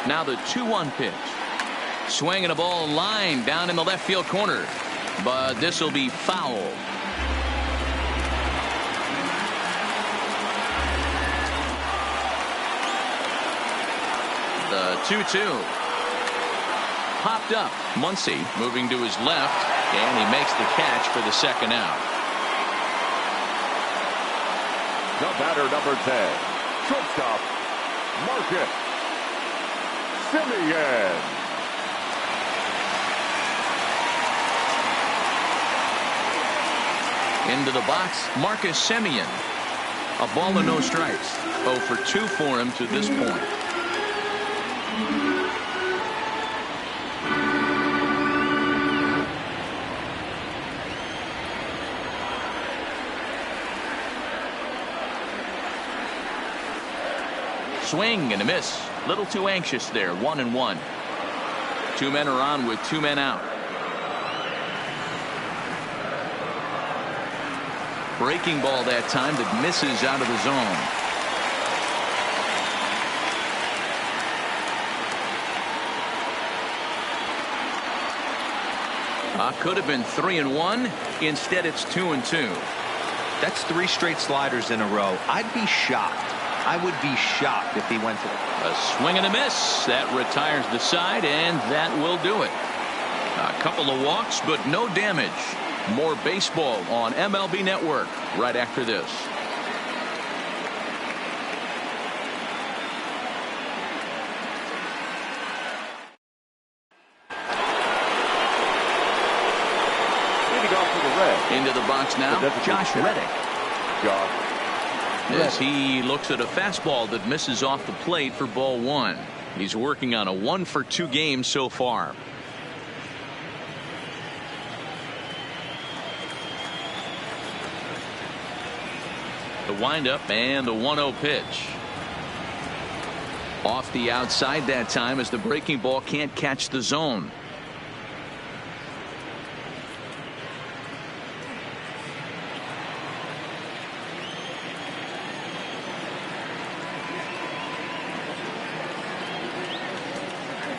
Now the 2-1 pitch. Swinging a ball line down in the left field corner, but this will be foul. The 2-2. Popped up. Muncy moving to his left, and he makes the catch for the second out. The batter, number 10, shortstop, Marcus Semien. Into the box, Marcus Semien. A ball and no strikes. 0 for 2 for him to this point. Swing and a miss. Little too anxious there. 1-1. 2 men are on with 2 men out. Breaking ball that time that misses out of the zone. Could have been 3-1. Instead, it's 2-2. That's 3 straight sliders in a row. I'd be shocked. I would be shocked if he went to a swing and a miss. That retires the side, and that will do it. A couple of walks, but no damage. More baseball on MLB Network right after this. Leading off to the red. Into the box now, Josh Reddick. Josh. As he looks at a fastball that misses off the plate for ball 1. He's working on a 1 for 2 game so far. The windup and the 1-0 pitch. Off the outside that time as the breaking ball can't catch the zone.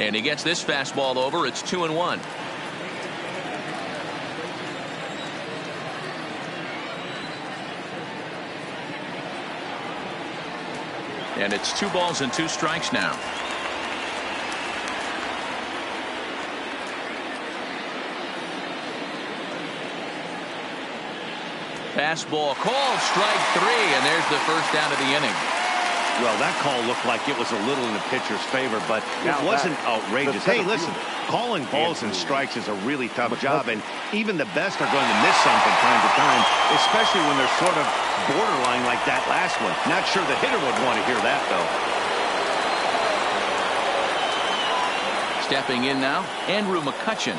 And he gets this fastball over. It's 2-1. And it's 2 balls and 2 strikes now. Fastball called, strike 3, and there's the first out of the inning. Well, that call looked like it was a little in the pitcher's favor, but it wasn't outrageous. Hey, listen, calling balls and strikes is a really tough job, and even the best are going to miss some from time to time, especially when they're sort of borderline like that last one. Not sure the hitter would want to hear that, though. Stepping in now, Andrew McCutchen.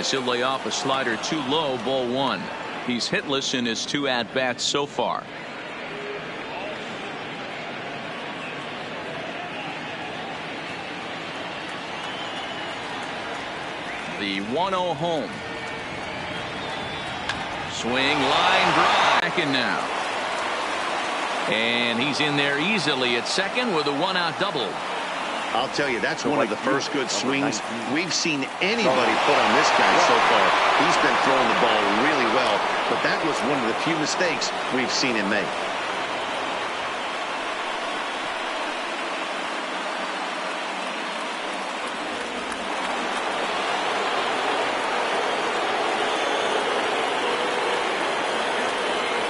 As he'll lay off a slider too low, ball 1. He's hitless in his 2 at-bats so far. The 1-0 home. Swing, line drive. Back in now. And he's in there easily at second with a 1-out double. I'll tell you, that's one of the first good swings we've seen anybody put on this guy so far. He's been throwing the ball really well, but that was one of the few mistakes we've seen him make.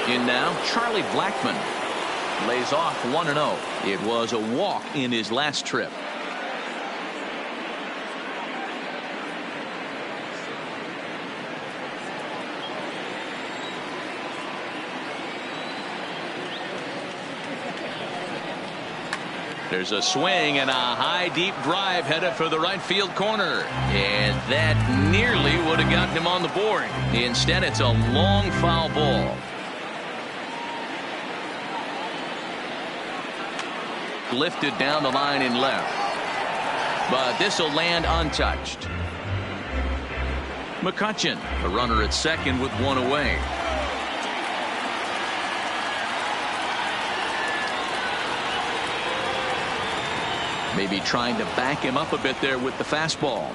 In now, Charlie Blackmon lays off 1-0. It was a walk in his last trip. There's a swing and a high deep drive headed for the right field corner, and that nearly would have gotten him on the board. Instead, it's a long foul ball. Lifted down the line in left, but this will land untouched. McCutchen, a runner at second with one away. Maybe trying to back him up a bit there with the fastball.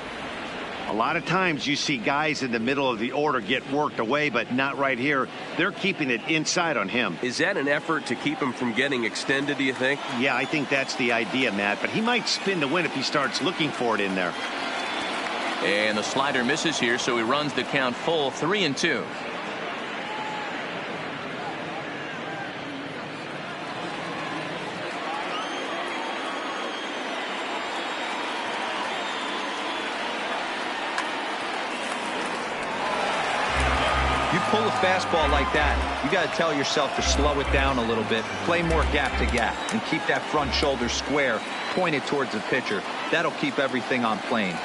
A lot of times you see guys in the middle of the order get worked away, but not right here. They're keeping it inside on him. Is that an effort to keep him from getting extended, do you think? Yeah, I think that's the idea, Matt. But he might spin to win if he starts looking for it in there. And the slider misses here, so he runs the count full 3-2. Pull a fastball like that, you got to tell yourself to slow it down a little bit, play more gap to gap, and keep that front shoulder square pointed towards the pitcher. That'll keep everything on plane.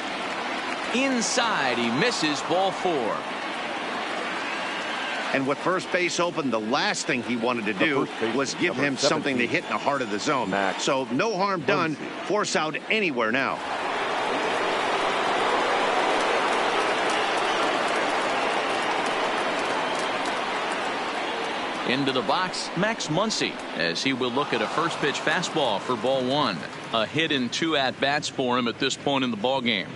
Inside, he misses, ball 4. And with first base open, the last thing he wanted to do was give him something to hit in the heart of the zone. So no harm done. Force out anywhere now. Into the box, Max Muncy, as he will look at a first pitch fastball for ball 1. A hit in 2 at-bats for him at this point in the ball game.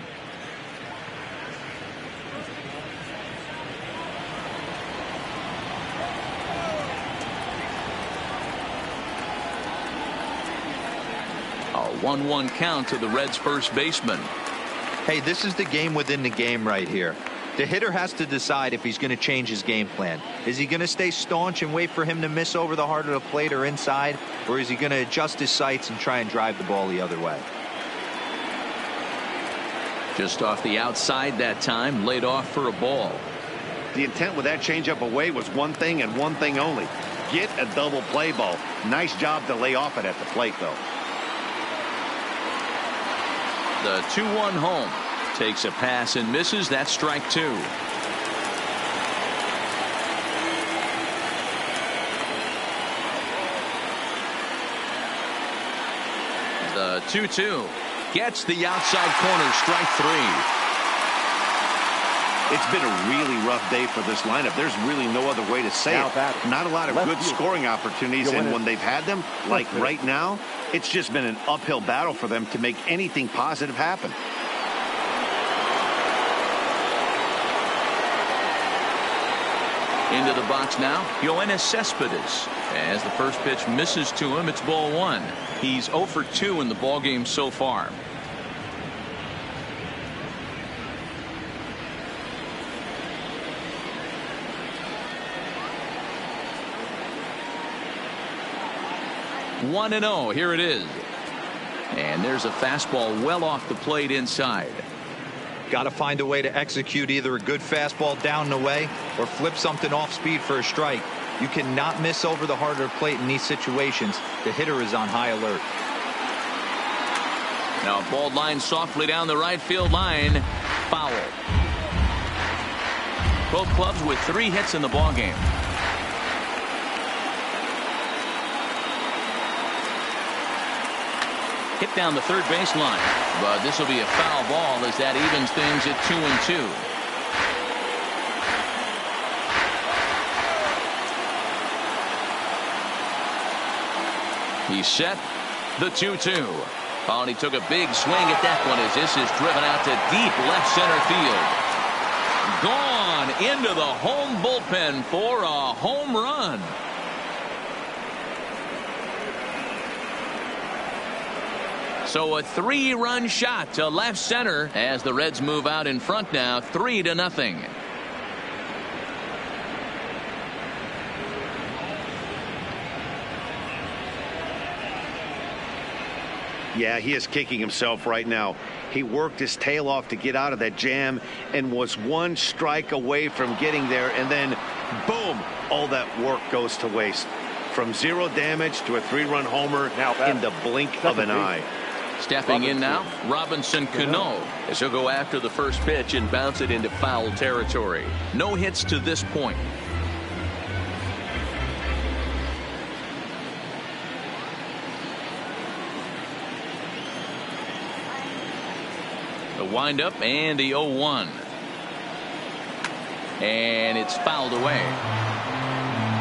A 1-1 count to the Reds' first baseman. Hey, this is the game within the game right here. The hitter has to decide if he's going to change his game plan. Is he going to stay staunch and wait for him to miss over the heart of the plate or inside, or is he going to adjust his sights and try and drive the ball the other way? Just off the outside that time, laid off for a ball. The intent with that changeup away was one thing and one thing only. Get a double play ball. Nice job to lay off it at the plate, though. The 2-1 home. Takes a pass and misses. That's strike 2. The 2-2 gets the outside corner, strike 3. It's been a really rough day for this lineup. There's really no other way to say it. Not a lot of good scoring opportunities, and when they've had them, like right now, it's just been an uphill battle for them to make anything positive happen. Into the box now, Yoenis Cespedes. As the first pitch misses to him, it's ball 1. He's 0 for 2 in the ballgame so far. One and 0. Here it is. And there's a fastball well off the plate inside. Got to find a way to execute either a good fastball down the way or flip something off speed for a strike. You cannot miss over the heart of the plate in these situations. The hitter is on high alert. Now a ball line softly down the right field line. Foul. Both clubs with 3 hits in the ballgame. Hit down the third baseline, but this will be a foul ball as that evens things at 2-2. He's set. The 2-2. Oh, and he took a big swing at that one as this is driven out to deep left center field. Gone into the home bullpen for a home run. So a 3-run shot to left center as the Reds move out in front now, 3-0. Yeah, he is kicking himself right now. He worked his tail off to get out of that jam and was one strike away from getting there, and then boom, all that work goes to waste. From 0 damage to a 3-run homer in the blink of an eye. Stepping in now, Robinson Cano, as he'll go after the first pitch and bounce it into foul territory. No hits to this point. The windup and the 0-1. And it's fouled away.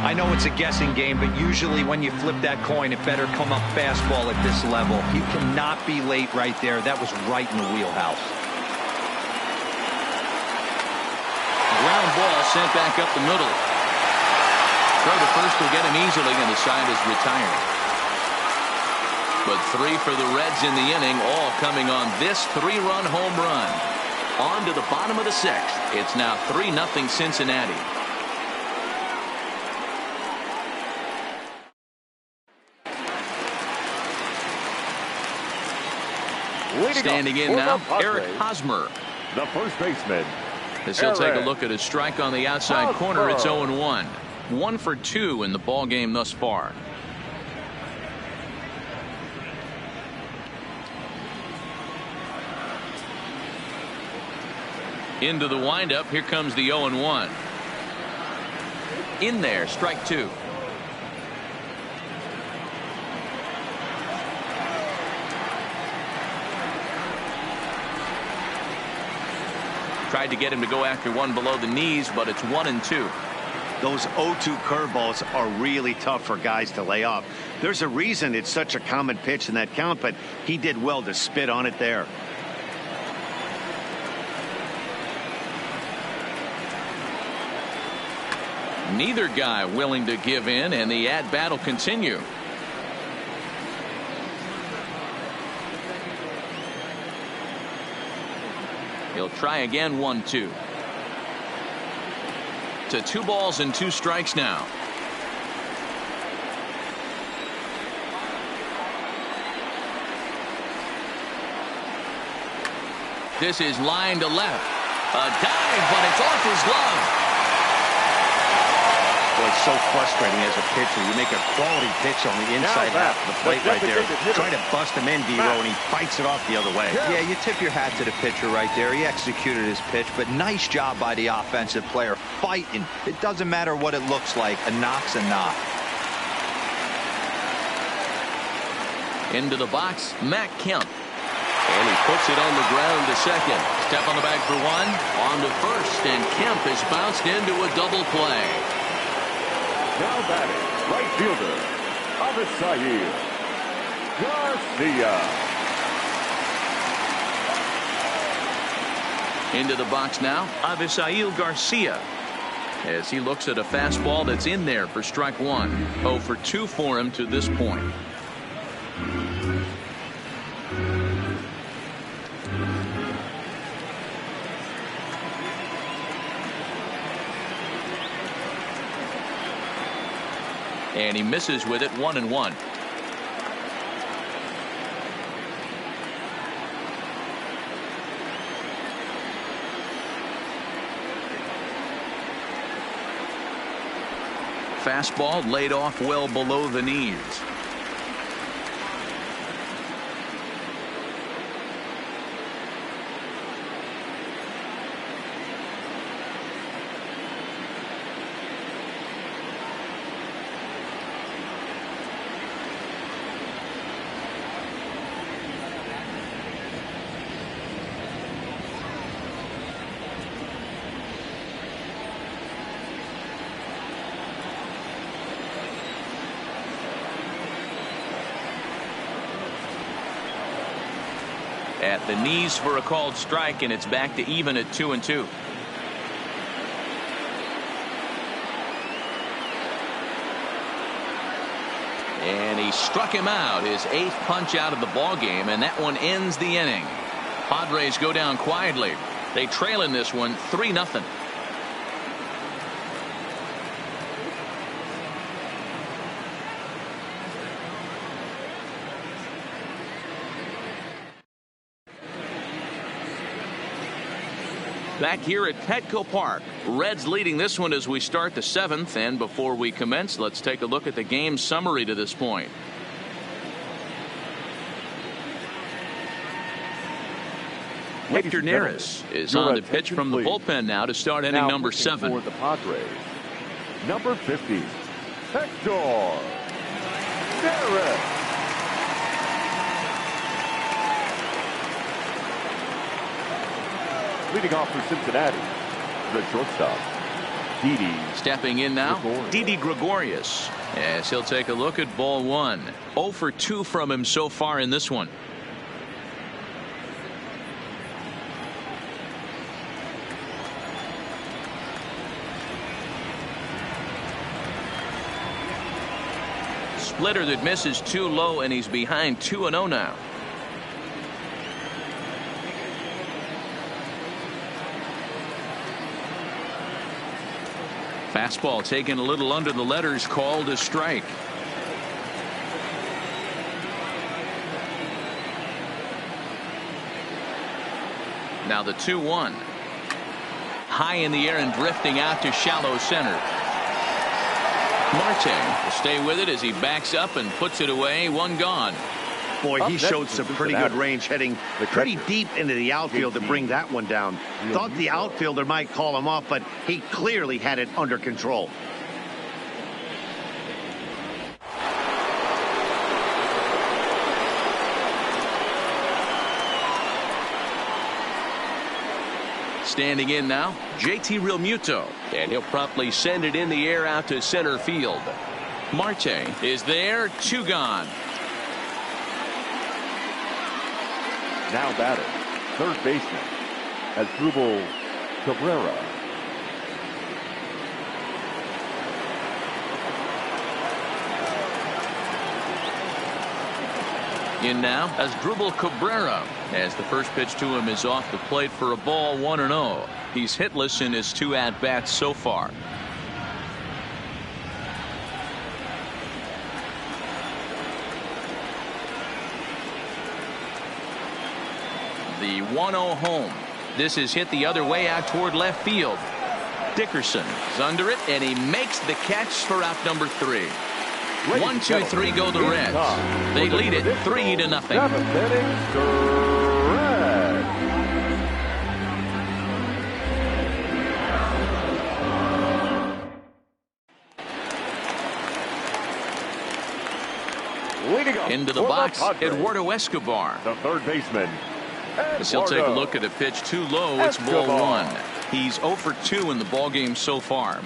I know it's a guessing game, but usually when you flip that coin, it better come up fastball at this level. You cannot be late right there. That was right in the wheelhouse. Ground ball sent back up the middle. Throw to first will get him easily, and the side is retired. But 3 for the Reds in the inning, all coming on this 3-run home run. On to the bottom of the 6th. It's now 3-0 Cincinnati. Standing in now, Eric Hosmer. The first baseman. As he'll take a look at his strike on the outside corner, it's 0-1. 1 for 2 in the ball game thus far. Into the windup. Here comes the 0-1. In there, strike 2. Tried to get him to go after one below the knees, but it's 1-2. Those 0-2 curveballs are really tough for guys to lay off. There's a reason it's such a common pitch in that count, but he did well to spit on it there. Neither guy willing to give in, and the at-bat will continue. He'll try again, 1-2. To 2 balls and 2 strikes now. This is line to left. A dive, but it's off his glove. Boy, it's so frustrating as a pitcher. You make a quality pitch on the inside half of the plate right there. Try to bust him in, Dero, and he fights it off the other way. Yeah, you tip your hat to the pitcher right there. He executed his pitch, but nice job by the offensive player fighting. It doesn't matter what it looks like. A knock's a knock. Into the box, Matt Kemp. And he puts it on the ground to second. Step on the bag for 1. On to first, and Kemp is bounced into a double play. Now batting, right fielder, Avisail Garcia. Into the box now, Avisail Garcia. As he looks at a fastball that's in there for strike 1. 0 for 2 for him to this point. And he misses with it, 1-1. Fastball laid off well below the knees. At the knees for a called strike, and it's back to even at 2-2. And he struck him out, his 8th punch out of the ball game, and that one ends the inning. Padres go down quietly. They trail in this one 3-0. Back here at Petco Park, Reds leading this one as we start the 7th. And before we commence, let's take a look at the game summary to this point. Hector Neris is on the pitch from the bullpen now to start inning number 7. For the Padres, number 50, Hector Neris. Leading off for Cincinnati, the shortstop, Didi. Stepping in now, Didi Gregorius, as he'll take a look at ball 1. 0 for 2 from him so far in this one. Splitter that misses too low, and he's behind 2-0 now. Fastball taken a little under the letters, called a strike. Now the 2-1. High in the air and drifting out to shallow center. Marte will stay with it as he backs up and puts it away. 1 gone. Boy, he showed some pretty good range heading pretty deep into the outfield to bring that one down. Thought the outfielder might call him off, but he clearly had it under control. Standing in now, JT Realmuto, and he'll promptly send it in the air out to center field. Marte is there, 2 gone. Now batting, third baseman, Asdrubal Cabrera. In now, Asdrubal Cabrera, as the first pitch to him is off the plate for a ball, 1-0. He's hitless in his 2 at-bats so far. The 1-0 home. This is hit the other way out toward left field. Dickerson is under it, and he makes the catch for out number 3. 1, 2, 3 go the Reds. They lead it 3-0. 7th inning, Reds. Leading up into the box, Eduardo Escobar. The third baseman. As he'll take a look at a pitch too low, it's ball 1. He's 0 for 2 in the ballgame so far.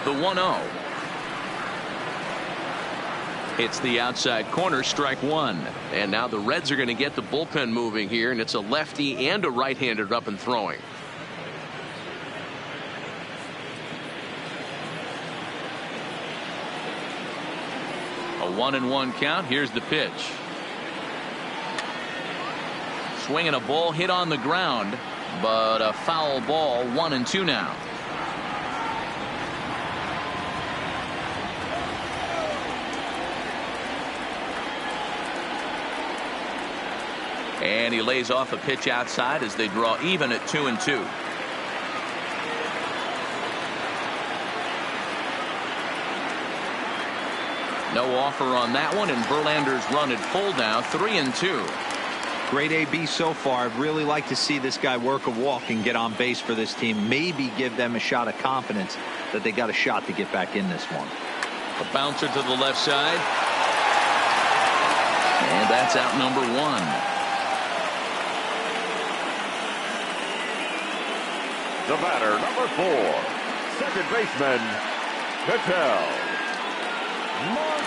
The 1-0. It's the outside corner, strike 1. And now the Reds are going to get the bullpen moving here, and it's a lefty and a right-hander up and throwing. A 1-1 count. Here's the pitch. Swinging a ball hit on the ground, but a foul ball. 1-2 now. And he lays off a pitch outside as they draw even at 2-2. No offer on that one, and Verlander's run at full now, 3-2. Great AB so far. I'd really like to see this guy work a walk and get on base for this team. Maybe give them a shot of confidence that they got a shot to get back in this one. A bouncer to the left side. And that's out number 1. The batter, number 4, second baseman, Ketel Marte.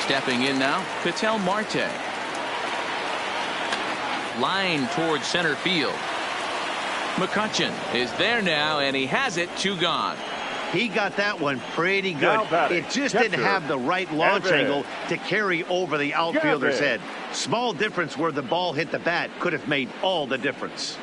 Stepping in now, Ketel Marte. Line towards center field. McCutchen is there now, and he has it, 2 gone. He got that one pretty good. It just didn't have the right launch angle to carry over the outfielder's head. Small difference where the ball hit the bat could have made all the difference.